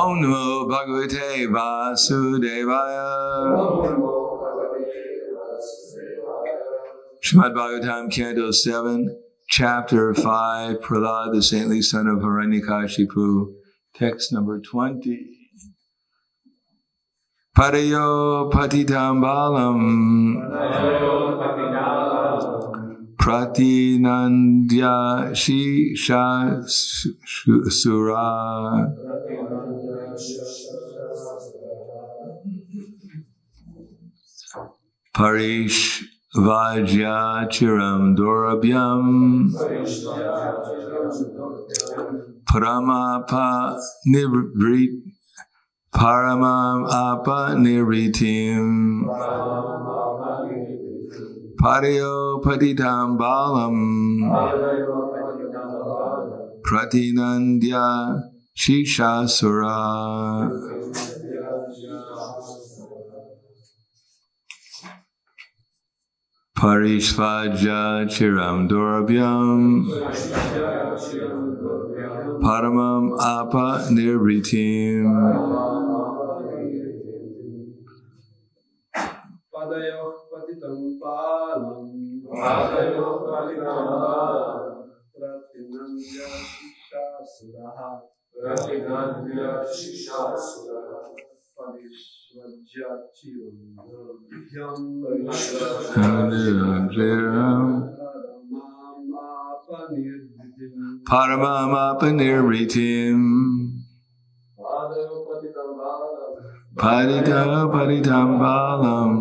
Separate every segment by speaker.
Speaker 1: Om Namo Bhagavate Vasudevaya. Srimad Bhagavatam, Canto 7, Chapter 5, Prahlad, the saintly son of Hiranyakashipu, text number 20. Padayo patitam balam pratinandya shisha sura parish vajya chiram dorabhyam paramapa nivrit paramam apa niritim padayo patitam balam pratinandya shishasura. Parishvaja chiram dorabhyam paramam apa nirritim
Speaker 2: padayo patitam palam pratinandya shishasura
Speaker 1: Paramamapanirritim Padita paditam balam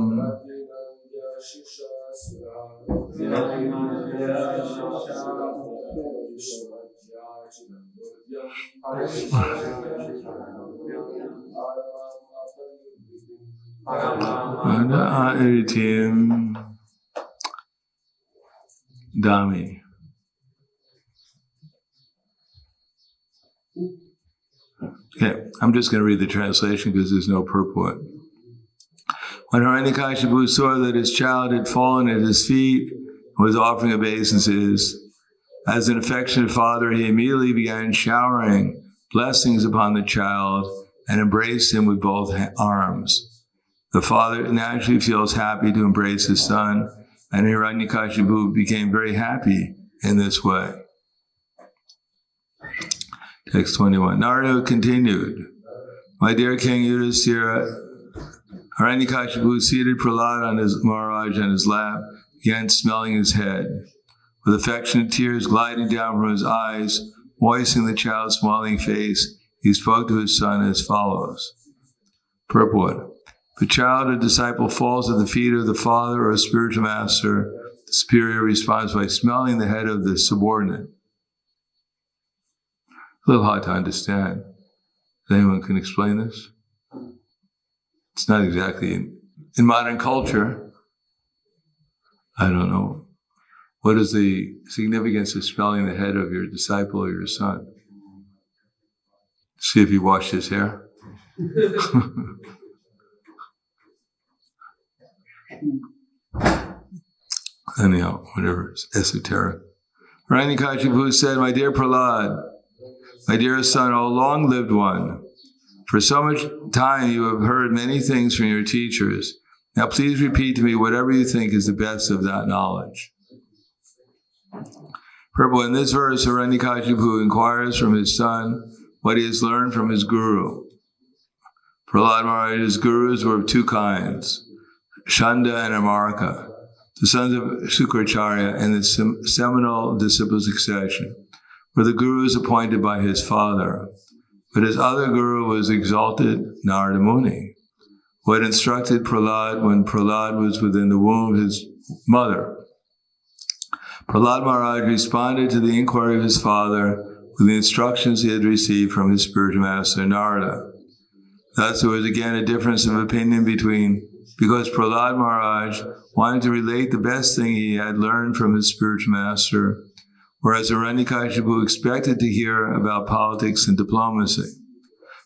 Speaker 1: Iritim Dami. Okay, I'm just going to read the translation because there's no purport. When Hiranyakashipu saw that his child had fallen at his feet and was offering obeisances, as an affectionate father, he immediately began showering blessings upon the child and embraced him with both arms. The father naturally feels happy to embrace his son, and Hiranyakashipu became very happy in this way. Text 21. Narada continued, my dear King Yudhisthira, Hiranyakashipu seated Prahlad on his Maharaj on his lap, began smelling his head. With affectionate tears gliding down from his eyes, moistening the child's smiling face, he spoke to his son as follows. Purport. If a child or disciple falls at the feet of the father or a spiritual master, the superior responds by smelling the head of the subordinate. A little hard to understand. Anyone can explain this? It's not exactly in modern culture. I don't know. What is the significance of smelling the head of your disciple or your son? See if he washed his hair. Anyhow, whatever, it's esoteric. Hiranyakashipu said, my dear Prahlad, my dear son, O long-lived one, for so much time you have heard many things from your teachers. Now please repeat to me whatever you think is the best of that knowledge. Purport. In this verse, Hiranyakashipu inquires from his son what he has learned from his guru. Prahlad Maharaj's gurus were of two kinds, Shanda and Amarka, the sons of Sukracharya and the seminal disciple succession, were the gurus appointed by his father. But his other guru was exalted Narada Muni, who had instructed Prahlad when Prahlad was within the womb of his mother. Prahlad Maharaj responded to the inquiry of his father with the instructions he had received from his spiritual master Narada. Thus there was again a difference of opinion because Prahlad Maharaj wanted to relate the best thing he had learned from his spiritual master, whereas Hiranyakashipu expected to hear about politics and diplomacy.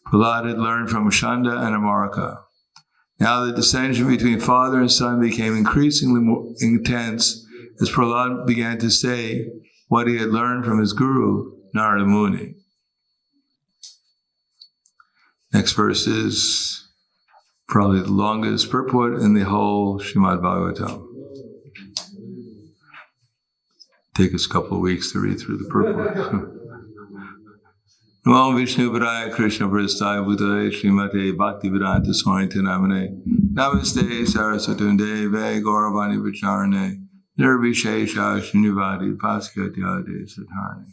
Speaker 1: Prahlad had learned from Shanda and Amarka. Now the dissension between father and son became increasingly more intense as Prahlad began to say what he had learned from his guru, Narada Muni. Next verse is probably the longest purport in the whole Srimad Bhagavatam. Take us a couple of weeks to read through the purport. Namo Vishnu Padaya Krishna Prasthaya Bhutale Srimate Bhaktivedanta Swami Namane Namaste Saraswatunde Ve Gauravani Vicharane Nirvishesha Srinivadi Paskatyade Satarne.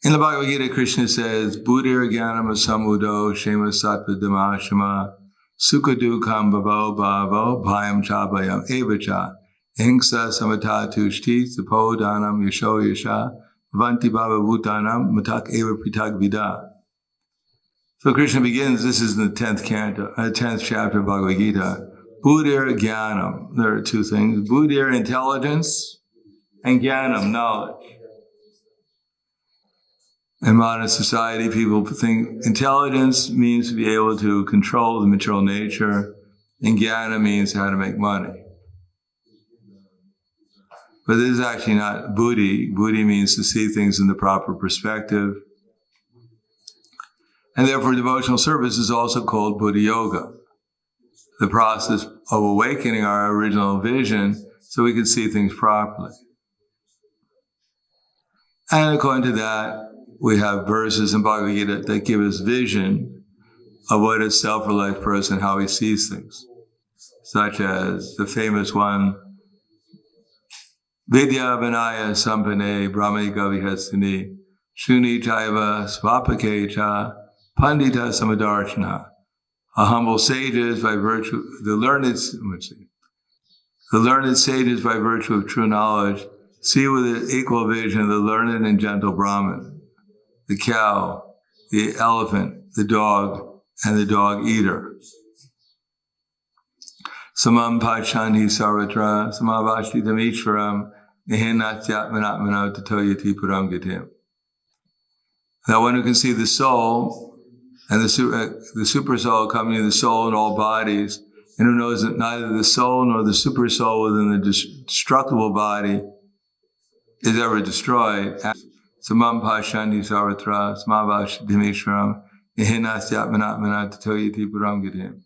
Speaker 1: In the Bhagavad Gita, Krishna says, Buddhir Jnanam Samudo Shema Sattva Dhamashama Sukadukam Bhavo Bhavo Bhayam Cha Bhayam Evacha Hingsa Samatha Tushti Sapo Dhanam Yasho Yasha Vanti Bhava Bhutanam Matak Eva Pritag Vida. So Krishna begins, this is in the 10th chapter of Bhagavad Gita. Buddhir Jnanam. There are two things. Buddhir, intelligence, and Jnanam, knowledge. In modern society, people think intelligence means to be able to control the material nature, and jnana means how to make money. But this is actually not buddhi. Buddhi means to see things in the proper perspective. And therefore, devotional service is also called buddhi yoga, the process of awakening our original vision so we can see things properly. And according to that, we have verses in Bhagavad Gita that give us vision of what a self-realized person, how he sees things. Such as the famous one, Vidya Vinaya Sampane Brahmika Vihastini Shuni Chaiva Svapakecha Pandita Samadarshana. A humble sages by virtue, the learned sages by virtue of true knowledge see with an equal vision the learned and gentle Brahmin, the cow, the elephant, the dog, and the dog eater. Samam Pachandi Sarvatra, Samavashti Tamishwaram, Nihinnatyatmanatmano Tatoyati Param Gatim. That one who can see the soul and the super soul accompanying the soul in all bodies, and who knows that neither the soul nor the super soul within the destructible body is ever destroyed. Samam Pashandi Sarvatra, Samavashti Tamishwaram, Nihinnatyatmanatmano Tatoyati Param Gatim.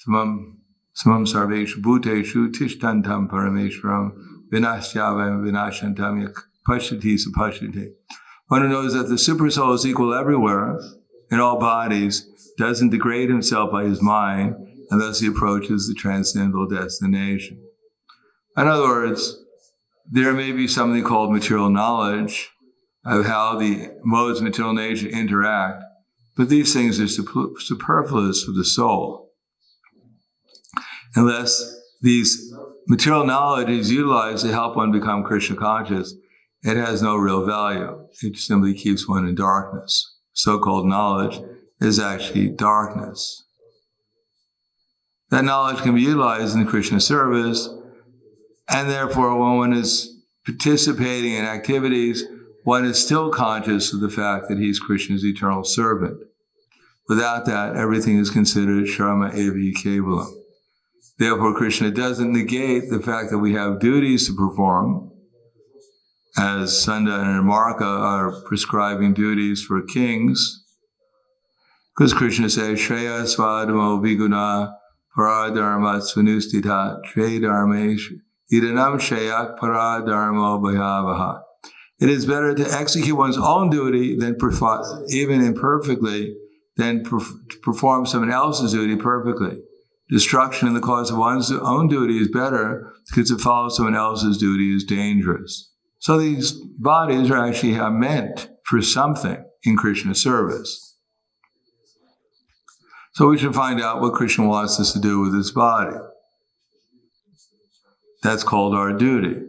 Speaker 1: Samam Sarveshu Bhuteshu Tishtantam Parameshwaram Vinashyavam Vinashantam Pashati Sapashati. One who knows that the super soul is equal everywhere, in all bodies, doesn't degrade himself by his mind, and thus he approaches the transcendental destination. In other words, there may be something called material knowledge of how the modes of material nature interact, but these things are superfluous for the soul. Unless these material knowledge is utilized to help one become Krishna conscious, it has no real value. It simply keeps one in darkness. So-called knowledge is actually darkness. That knowledge can be utilized in Krishna service, and therefore when one is participating in activities, one is still conscious of the fact that he's Krishna's eternal servant. Without that, everything is considered sharma evi kevalam. Therefore, Krishna doesn't negate the fact that we have duties to perform, as Sunda and Marka are prescribing duties for kings, because Krishna says, Shreya Swadamo Viguna Paradharma Sunustita Tre Dharmesh Idanam Shayak Paradharmo Bhayavaha. It is better to execute one's own duty than even imperfectly than perform someone else's duty perfectly. Destruction in the cause of one's own duty is better because to follow someone else's duty is dangerous. So these bodies are actually meant for something in Krishna service. So we should find out what Krishna wants us to do with this body. That's called our duty.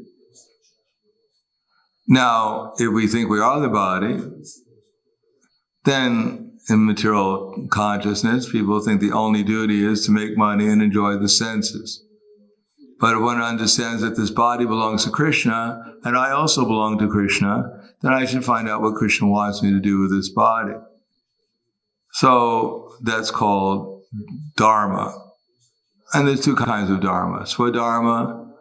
Speaker 1: Now, if we think we are the body, then in material consciousness, people think the only duty is to make money and enjoy the senses. But if one understands that this body belongs to Krishna, and I also belong to Krishna, then I should find out what Krishna wants me to do with this body. So that's called dharma. And there's two kinds of dharma. Swadharma,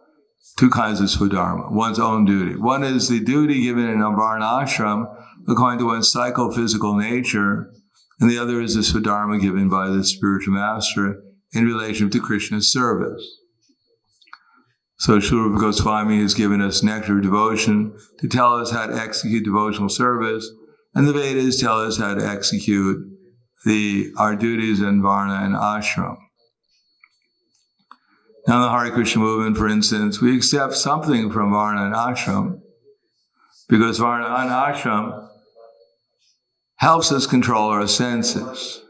Speaker 1: two kinds of swadharma, one's own duty. One is the duty given in a varna ashram according to one's psychophysical nature, and the other is the swadharma given by the spiritual master in relation to Krishna's service. So Srila Rupa Goswami has given us nectar of devotion to tell us how to execute devotional service, and the Vedas tell us how to execute our duties in varna and ashram. Now in the Hare Krishna movement, for instance, we accept something from varna and ashram because varna and ashram helps us control our senses.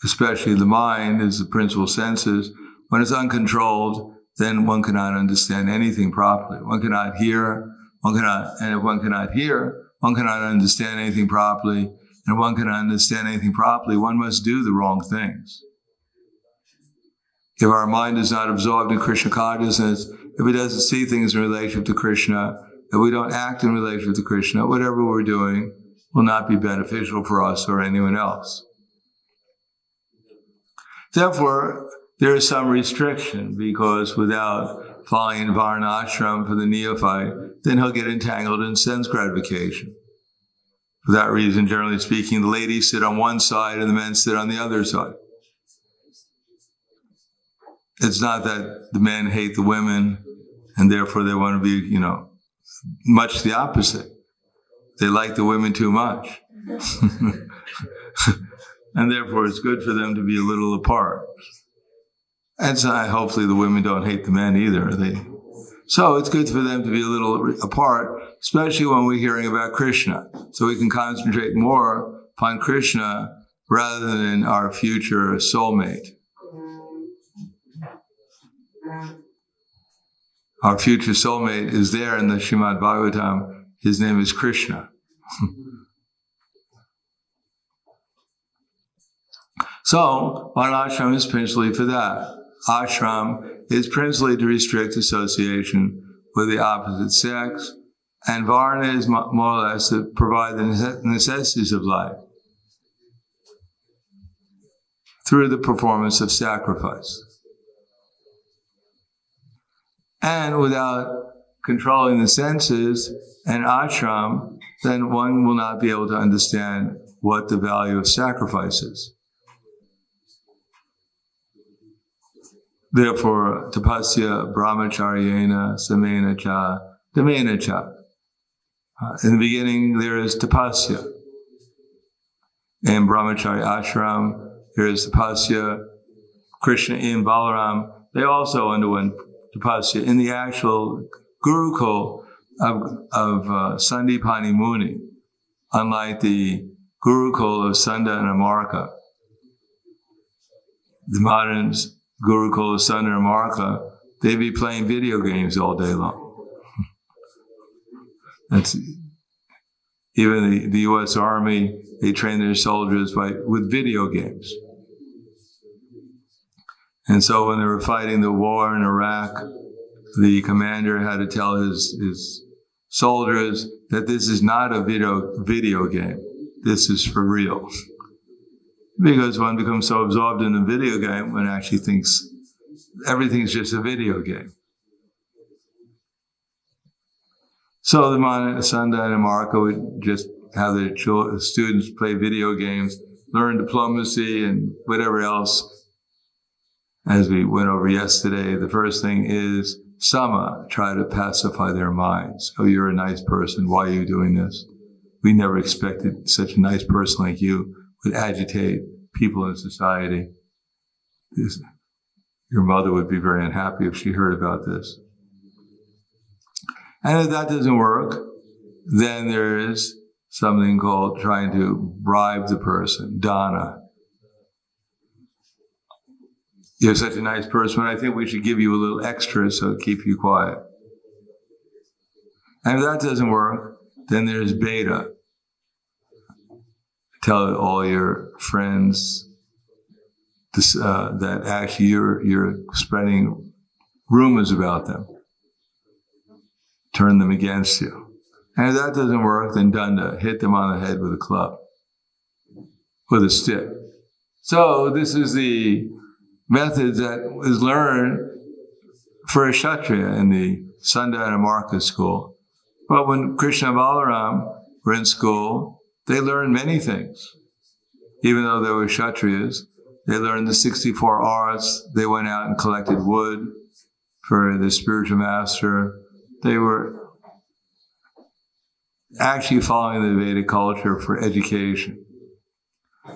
Speaker 1: Especially the mind is the principal senses. When it's uncontrolled, then one cannot understand anything properly. One cannot hear, and if one cannot hear, one cannot understand anything properly. And if one cannot understand anything properly, one must do the wrong things. If our mind is not absorbed in Krishna consciousness, if it doesn't see things in relationship to Krishna, if we don't act in relationship to Krishna, whatever we're doing will not be beneficial for us or anyone else. Therefore, there is some restriction, because without following varna ashram for the neophyte, then he'll get entangled in sense gratification. For that reason, generally speaking, the ladies sit on one side and the men sit on the other side. It's not that the men hate the women and therefore they want to be, much the opposite. They like the women too much. And therefore it's good for them to be a little apart. And so hopefully the women don't hate the men either. So it's good for them to be a little apart, especially when we're hearing about Krishna. So we can concentrate more upon Krishna rather than our future soulmate. Our future soulmate is there in the Srimad Bhagavatam. His name is Krishna. So, varna ashram is principally for that. Ashram is principally to restrict association with the opposite sex, and varna is more or less to provide the necessities of life through the performance of sacrifice. And without controlling the senses and ashram, then one will not be able to understand what the value of sacrifice is. Therefore, tapasya brahmacharyena samena cha damena cha. In the beginning, there is tapasya. In brahmachari ashram, there is tapasya. Krishna and Balaram, they also underwent tapasya in the actual Gurukul of Sandipani Muni, unlike the Gurukul of Sanda and Amarka. The modern Gurukul of Sanda and Amarka, they be playing video games all day long. That's even the U.S. Army, they train their soldiers with video games. And so when they were fighting the war in Iraq, the commander had to tell his soldiers that this is not a video game. This is for real. Because one becomes so absorbed in a video game, one actually thinks everything's just a video game. So the Sanda and Amarka would just have their students play video games, learn diplomacy and whatever else. As we went over yesterday, the first thing is sama, try to pacify their minds. Oh, you're a nice person. Why are you doing this? We never expected such a nice person like you would agitate people in society. Your mother would be very unhappy if she heard about this. And if that doesn't work, then there is something called trying to bribe the person, dana. You're such a nice person, but I think we should give you a little extra so keep you quiet. And if that doesn't work, then there's beta. Tell all your friends that actually you're spreading rumors about them. Turn them against you. And if that doesn't work, then danda, hit them on the head with a club, with a stick. So this is the method that is learned for a Kshatriya in the Sanda and Amarka school. But when Krishna and Balaram were in school, they learned many things. Even though they were Kshatriyas, they learned the 64 arts. They went out and collected wood for the spiritual master. They were actually following the Vedic culture for education.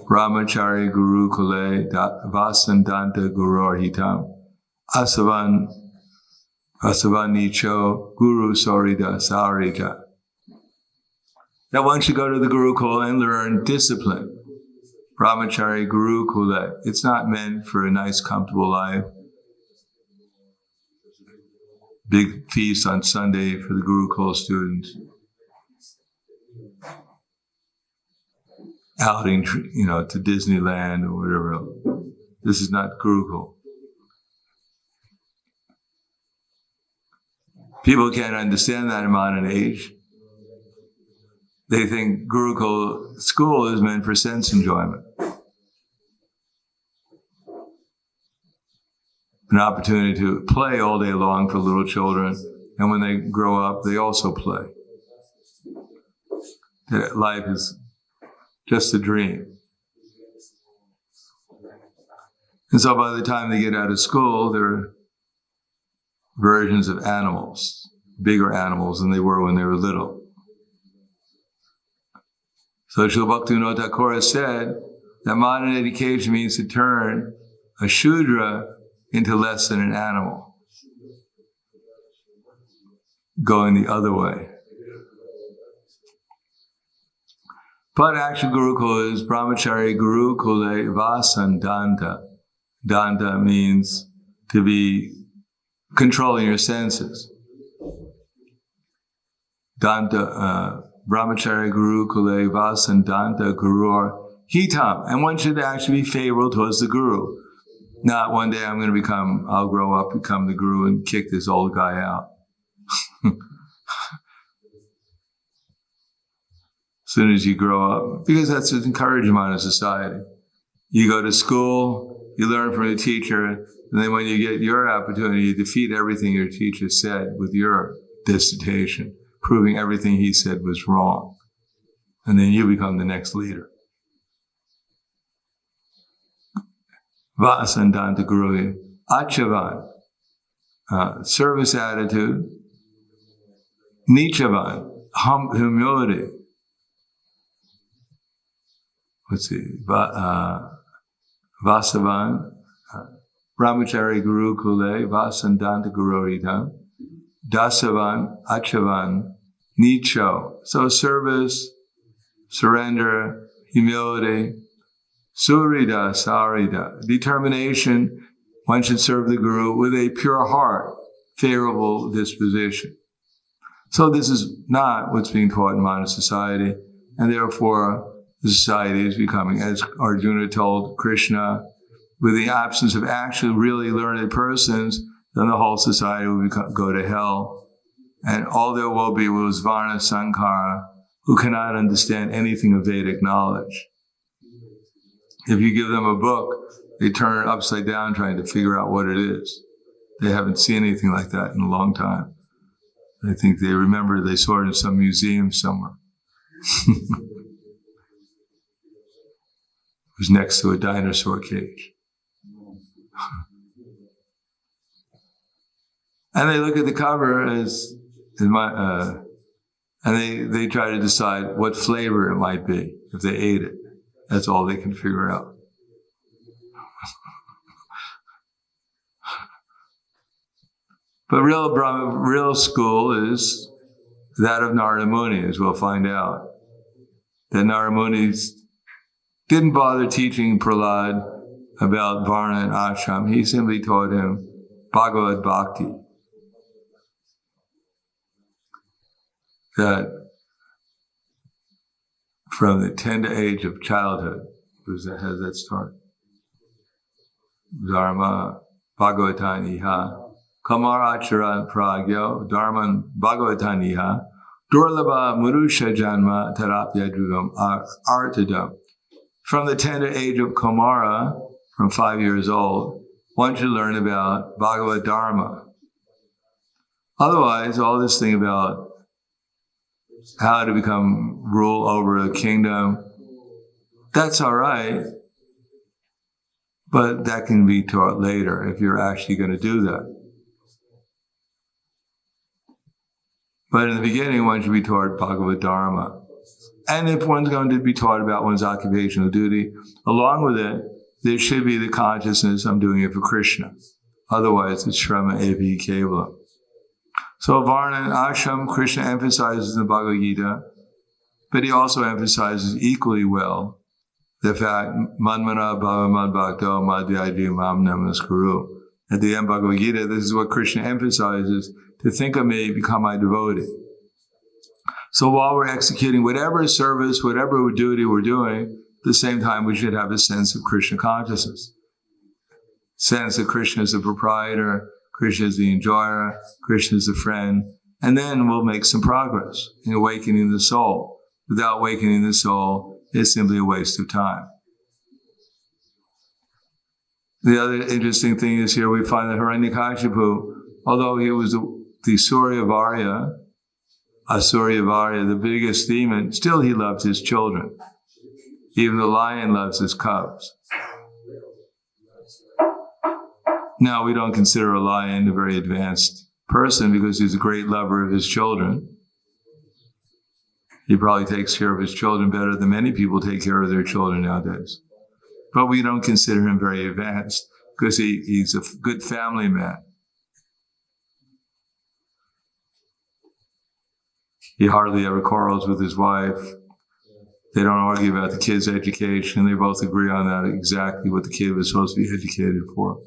Speaker 1: Brahmachari Guru Kule Vasandanta Guru Hitam Asavan Nicho Guru Sorida Sarita. That one should go to the Gurukul and learn discipline. Brahmachari Guru Kule. It's not meant for a nice, comfortable life. Big feast on Sunday for the Gurukul students. Outing, to Disneyland or whatever else. This is not Gurukul. People can't understand that in modern age. They think Gurukul school is meant for sense enjoyment. An opportunity to play all day long for little children, and when they grow up, they also play. That life is just a dream. And so by the time they get out of school, they're versions of animals, bigger animals than they were when they were little. So Srila Bhaktivinoda Thakur said that modern education means to turn a Shudra into less than an animal, going the other way. But actual Gurukul is Brahmachari Guru Kule Vasandanta. Danta means to be controlling your senses. Danta, Brahmachari Guru Kule Vasandanta Guru Hitam. And one should actually be favorable towards the Guru. Not one day I'll grow up, become the Guru and kick this old guy out. As soon as you grow up, because that's an encouragement in society. You go to school, you learn from a teacher, and then when you get your opportunity, you defeat everything your teacher said with your dissertation, proving everything he said was wrong. And then you become the next leader. Vasandanta Guru, Achavan, service attitude, Nichavan, humility. Vasavan, Brahmachari Guru Kule, Vasandanta Guru Hitam, Dasavan, Achavan, Nicho. So service, surrender, humility, Surida, Sarida, determination. One should serve the Guru with a pure heart, favorable disposition. So this is not what's being taught in modern society, and therefore the society is becoming, as Arjuna told Krishna, with the absence of actually really learned persons, then the whole society will go to hell. And all there will be was Varna Sankara, who cannot understand anything of Vedic knowledge. If you give them a book, they turn it upside down trying to figure out what it is. They haven't seen anything like that in a long time. I think they remember they saw it in some museum somewhere. It was next to a dinosaur cage. And they look at the cover and they try to decide what flavor it might be if they ate it. That's all they can figure out. But real school is that of Narada Muni, as we'll find out. That Narada Muni didn't bother teaching Prahlad about Varna and Ashram. He simply taught him Bhagavad Bhakti. That from the tender age of childhood, how does that start? Dharma Bhagavatan Iha Kamar Acharan Pragyo Dharman Bhagavatan Iha Durlabha Murusha Janma Tarapya Drugam Artadam. From the tender age of Kamara, from 5 years old, one should learn about Bhagavad Dharma, Otherwise, all this thing about how to rule over a kingdom, that's all right, but that can be taught later if you're actually going to do that. But in the beginning, one should be taught Bhagavad Dharma. And if one's going to be taught about one's occupational duty, along with it, there should be the consciousness, I'm doing it for Krishna. Otherwise, it's Shrama Evi Kevalam. So Varna and Ashram, Krishna emphasizes in the Bhagavad Gita, but he also emphasizes equally well the fact, Manmana Bhava Mad Bhakto Madhyayadi Mam Namaskuru. At the end of Bhagavad Gita, this is what Krishna emphasizes, to think of me, become my devotee. So while we're executing whatever service, whatever duty we're doing, at the same time we should have a sense of Krishna consciousness. Sense that Krishna is the proprietor, Krishna is the enjoyer, Krishna is the friend, and then we'll make some progress in awakening the soul. Without awakening the soul, it's simply a waste of time. The other interesting thing is here we find that Hiranyakashipu, although he was the Suryavarya, the biggest demon, still he loved his children. Even the lion loves his cubs. Now, we don't consider a lion a very advanced person because he's a great lover of his children. He probably takes care of his children better than many people take care of their children nowadays. But we don't consider him very advanced because he's a good family man. He hardly ever quarrels with his wife. They don't argue about the kid's education. They both agree on that, exactly what the kid was supposed to be educated for.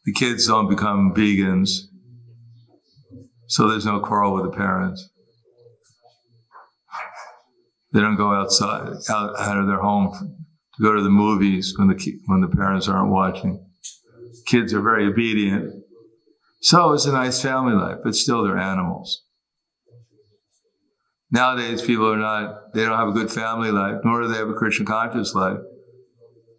Speaker 1: The kids don't become vegans, so there's no quarrel with the parents. They don't go out of their home to go to the movies when the parents aren't watching. Kids are very obedient. So it's a nice family life, but still they're animals. Nowadays, people they don't have a good family life, nor do they have a Krishna conscious life.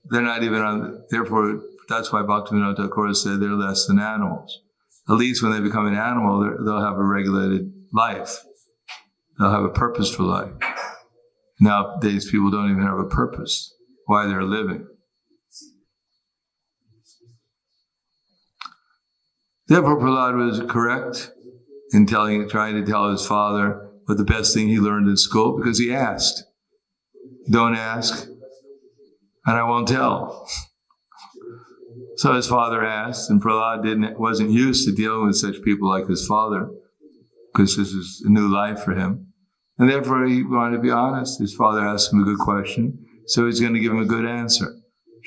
Speaker 1: They're not even therefore, that's why Bhaktivinoda Thakur said they're less than animals. At least when they become an animal, they'll have a regulated life. They'll have a purposeful life. Nowadays, people don't even have a purpose why they're living. Therefore, Prahlad was correct in trying to tell his father what the best thing he learned in school, because he asked. Don't ask, and I won't tell. So his father asked, and Prahlad wasn't used to dealing with such people like his father, because this is a new life for him. And therefore, he wanted to be honest. His father asked him a good question, so he's going to give him a good answer.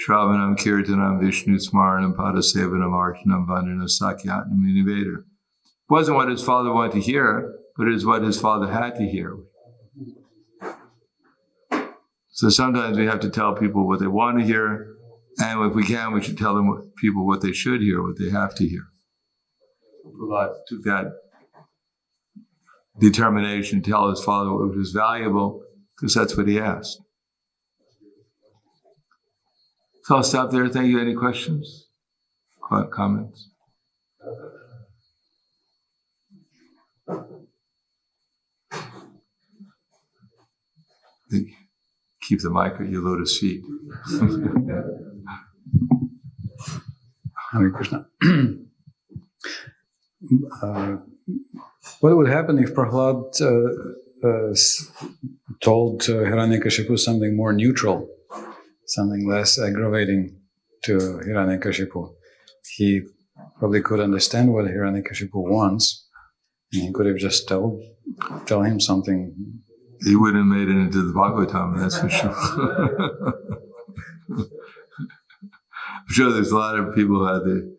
Speaker 1: Shravanam Kirtanam Vishnu Smaranam Padasevanam Archanam Vandanam Sakyatnam Innovator. It wasn't what his father wanted to hear, but it is what his father had to hear. So sometimes we have to tell people what they want to hear, and if we can, we should tell people what they should hear, what they have to hear. Prahlad took that determination to tell his father what was valuable, because that's what he asked. So I'll stop there. Thank you. Any questions? Comments? Keep the mic at your lotus feet.
Speaker 3: Hare Krishna. What would happen if Prahlad told Hiranyakashipu something more neutral, something less aggravating to Hiranyakashipu? He probably could understand what Hiranyakashipu wants, and he could have just tell him something.
Speaker 1: He wouldn't have made it into the Bhagavatam, that's for sure. I'm sure there's a lot of people who had the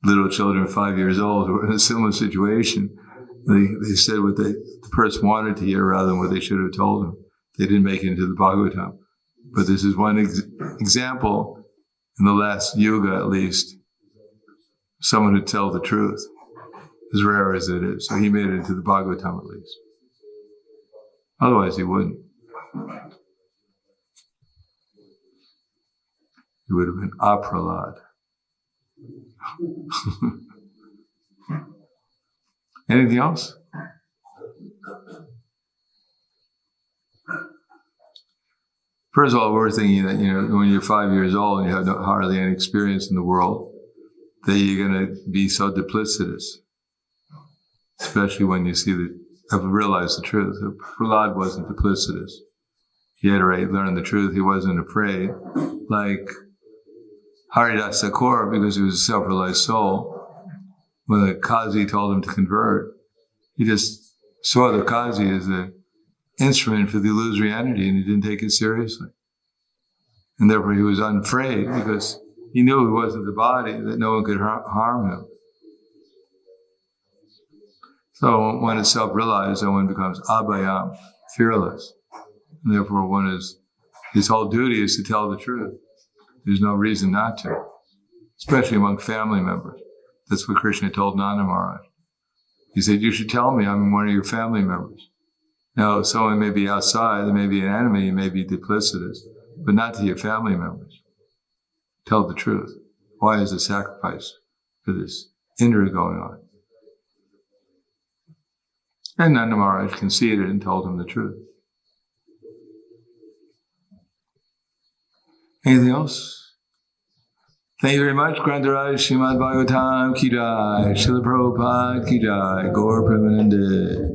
Speaker 1: little children 5 years old who were in a similar situation. They said what the person wanted to hear rather than what they should have told him. They didn't make it into the Bhagavatam. But this is one example, in the last yuga at least, someone who tell the truth, as rare as it is. So he made it into the Bhagavatam at least. Otherwise he wouldn't. He would have been Prahlad. Anything else? First of all, we're thinking that, when you're 5 years old and you have hardly any experience in the world, that you're going to be so duplicitous. Especially when you have realized the truth. Prahlad wasn't duplicitous. He had already learned the truth. He wasn't afraid. Like Haridas Thakur, because he was a self-realized soul, when the Qazi told him to convert, he just saw the Qazi as an instrument for the illusory entity, and he didn't take it seriously. And therefore he was unafraid, because he knew he wasn't the body, that no one could harm him. So when it's self-realized, then one becomes abhayam, fearless. And therefore his whole duty is to tell the truth. There's no reason not to, especially among family members. That's what Krishna told Nanda Maharaj. He said, you should tell me I'm one of your family members. Now, someone may be outside, they may be an enemy, may be duplicitous, but not to your family members. Tell the truth. Why is the sacrifice for this Indra going on? And Nanda Maharaj conceded and told him the truth. Anything else? Thank you very much. Grantaraj Srimad Bhagavatam Ki Jai, Srila Prabhupada Ki Jai, Gaur Premanande.